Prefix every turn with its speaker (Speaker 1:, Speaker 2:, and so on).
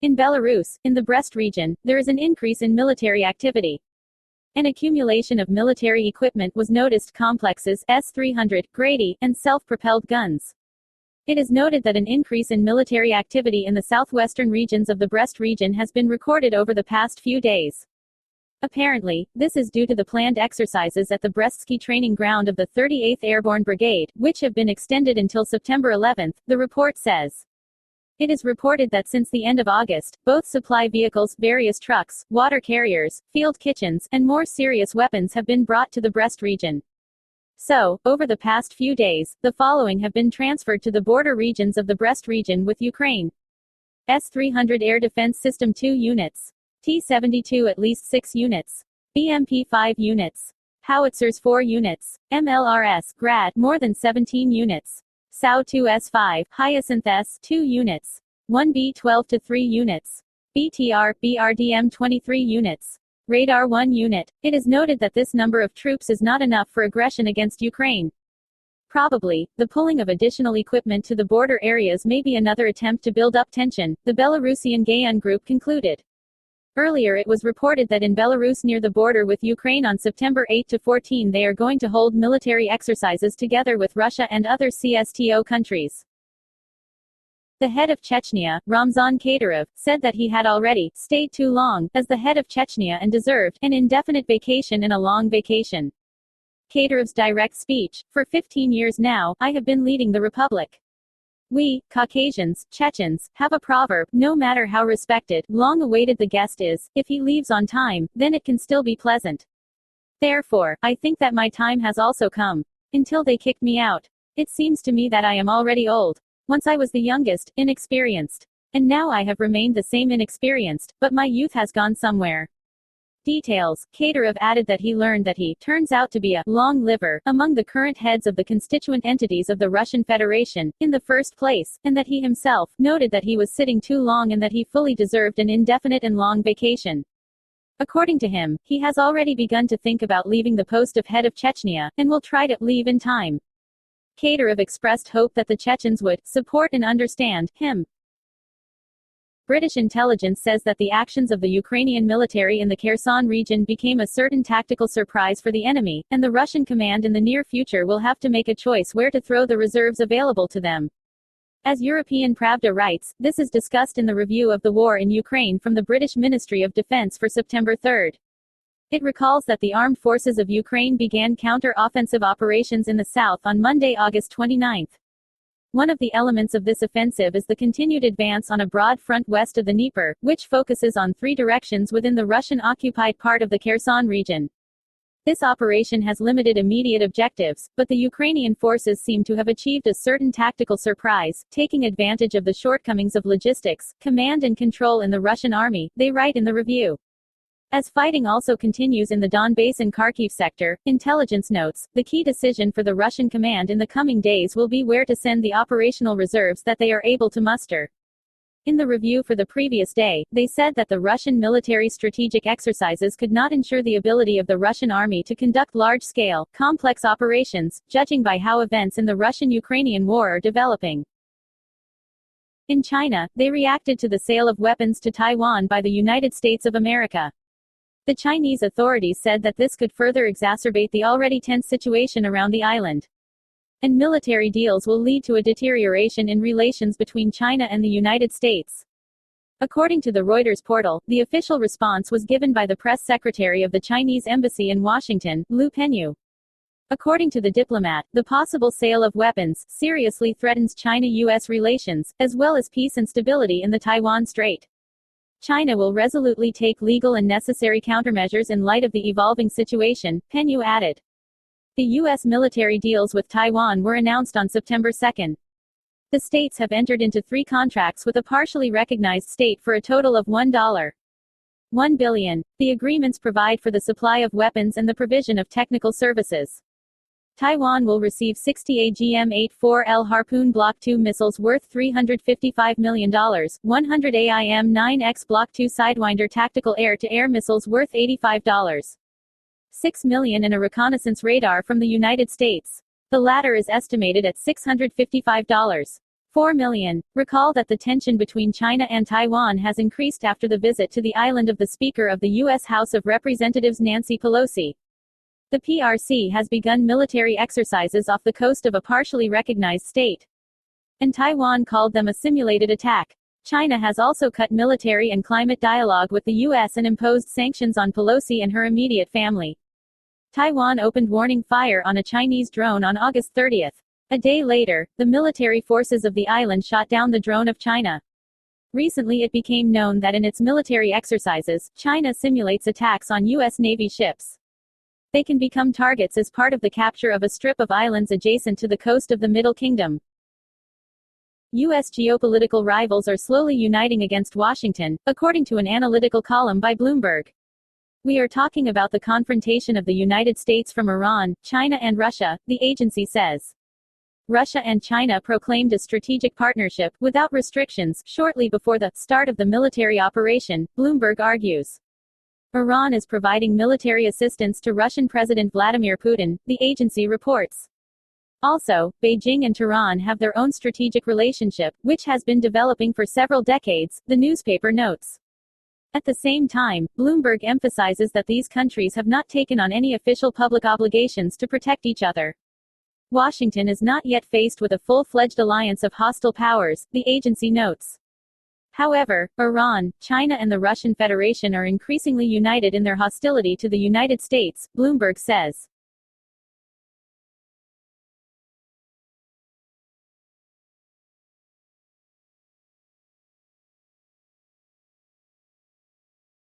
Speaker 1: In Belarus, in the Brest region, there is an increase in military activity. An accumulation of military equipment was noticed: complexes, S-300, Grady, and self-propelled guns. It is noted that an increase in military activity in the southwestern regions of the Brest region has been recorded over the past few days. Apparently, this is due to the planned exercises at the Brestsky training ground of the 38th Airborne Brigade, which have been extended until September 11, the report says. It is reported that since the end of August, both supply vehicles, various trucks, water carriers, field kitchens, and more serious weapons have been brought to the Brest region. So, over the past few days, the following have been transferred to the border regions of the Brest region with Ukraine. S-300 Air Defense System 2 units. T-72 at least 6 units. BMP 5 units. Howitzers 4 units. MLRS Grad more than 17 units. SAU-2S5 Hyacinth S 2 units. 1B-12 to 3 units. BTR BRDM 23 units. Radar 1 unit. It is noted that this number of troops is not enough for aggression against Ukraine. Probably, the pulling of additional equipment to the border areas may be another attempt to build up tension, the Belarusian Gaon group concluded. Earlier it was reported that in Belarus near the border with Ukraine on September 8 to 14 they are going to hold military exercises together with Russia and other CSTO countries. The head of Chechnya, Ramzan Kadyrov, said that he had already stayed too long as the head of Chechnya and deserved an indefinite vacation and a long vacation. Kadyrov's direct speech: "For 15 years now, I have been leading the republic. We, Caucasians, Chechens, have a proverb: no matter how respected, long awaited the guest is, if he leaves on time, then it can still be pleasant. Therefore, I think that my time has also come. Until they kicked me out. It seems to me that I am already old. Once I was the youngest, inexperienced. And now I have remained the same inexperienced, but my youth has gone somewhere." Details. Kadyrov added that he learned that he turns out to be a long liver among the current heads of the constituent entities of the Russian Federation, in the first place, and that he himself noted that he was sitting too long and that he fully deserved an indefinite and long vacation. According to him, he has already begun to think about leaving the post of head of Chechnya, and will try to leave in time. Kadyrov expressed hope that the Chechens would support and understand him. British intelligence says that the actions of the Ukrainian military in the Kherson region became a certain tactical surprise for the enemy, and the Russian command in the near future will have to make a choice where to throw the reserves available to them. As European Pravda writes, this is discussed in the review of the war in Ukraine from the British Ministry of Defense for September 3. It recalls that the armed forces of Ukraine began counter-offensive operations in the south on Monday, August 29. One of the elements of this offensive is the continued advance on a broad front west of the Dnieper, which focuses on 3 directions within the Russian-occupied part of the Kherson region. This operation has limited immediate objectives, but the Ukrainian forces seem to have achieved a certain tactical surprise, taking advantage of the shortcomings of logistics, command and control in the Russian army, they write in the review. As fighting also continues in the Donbass and Kharkiv sector, intelligence notes, the key decision for the Russian command in the coming days will be where to send the operational reserves that they are able to muster. In the review for the previous day, they said that the Russian military strategic exercises could not ensure the ability of the Russian army to conduct large-scale, complex operations, judging by how events in the Russian-Ukrainian war are developing. In China, they reacted to the sale of weapons to Taiwan by the United States of America. The Chinese authorities said that this could further exacerbate the already tense situation around the island. And military deals will lead to a deterioration in relations between China and the United States. According to the Reuters portal, the official response was given by the press secretary of the Chinese embassy in Washington, Lu Penyu. According to the diplomat, the possible sale of weapons seriously threatens China-US relations, as well as peace and stability in the Taiwan Strait. China will resolutely take legal and necessary countermeasures in light of the evolving situation, Penyu added. The U.S. military deals with Taiwan were announced on September 2. The states have entered into 3 contracts with a partially recognized state for a total of $1.1 billion. The agreements provide for the supply of weapons and the provision of technical services. Taiwan will receive 60 AGM-84L Harpoon Block II missiles worth $355 million, 100 AIM-9X Block II Sidewinder tactical air-to-air missiles worth $85.6 million and a reconnaissance radar from the United States. The latter is estimated at $655.4 4 million. Recall that the tension between China and Taiwan has increased after the visit to the island of the Speaker of the U.S. House of Representatives Nancy Pelosi. The PRC has begun military exercises off the coast of a partially recognized state, and Taiwan called them a simulated attack. China has also cut military and climate dialogue with the U.S. and imposed sanctions on Pelosi and her immediate family. Taiwan opened warning fire on a Chinese drone on August 30. A day later, the military forces of the island shot down the drone of China. Recently it became known that in its military exercises, China simulates attacks on U.S. Navy ships. They can become targets as part of the capture of a strip of islands adjacent to the coast of the Middle Kingdom. U.S. geopolitical rivals are slowly uniting against Washington, according to an analytical column by Bloomberg. We are talking about the confrontation of the United States from Iran, China and Russia, the agency says. Russia and China proclaimed a strategic partnership, without restrictions, shortly before the start of the military operation, Bloomberg argues. Iran is providing military assistance to Russian President Vladimir Putin, the agency reports. Also, Beijing and Tehran have their own strategic relationship, which has been developing for several decades, the newspaper notes. At the same time, Bloomberg emphasizes that these countries have not taken on any official public obligations to protect each other. Washington is not yet faced with a full-fledged alliance of hostile powers, the agency notes. However, Iran, China and the Russian Federation are increasingly united in their hostility to the United States, Bloomberg says.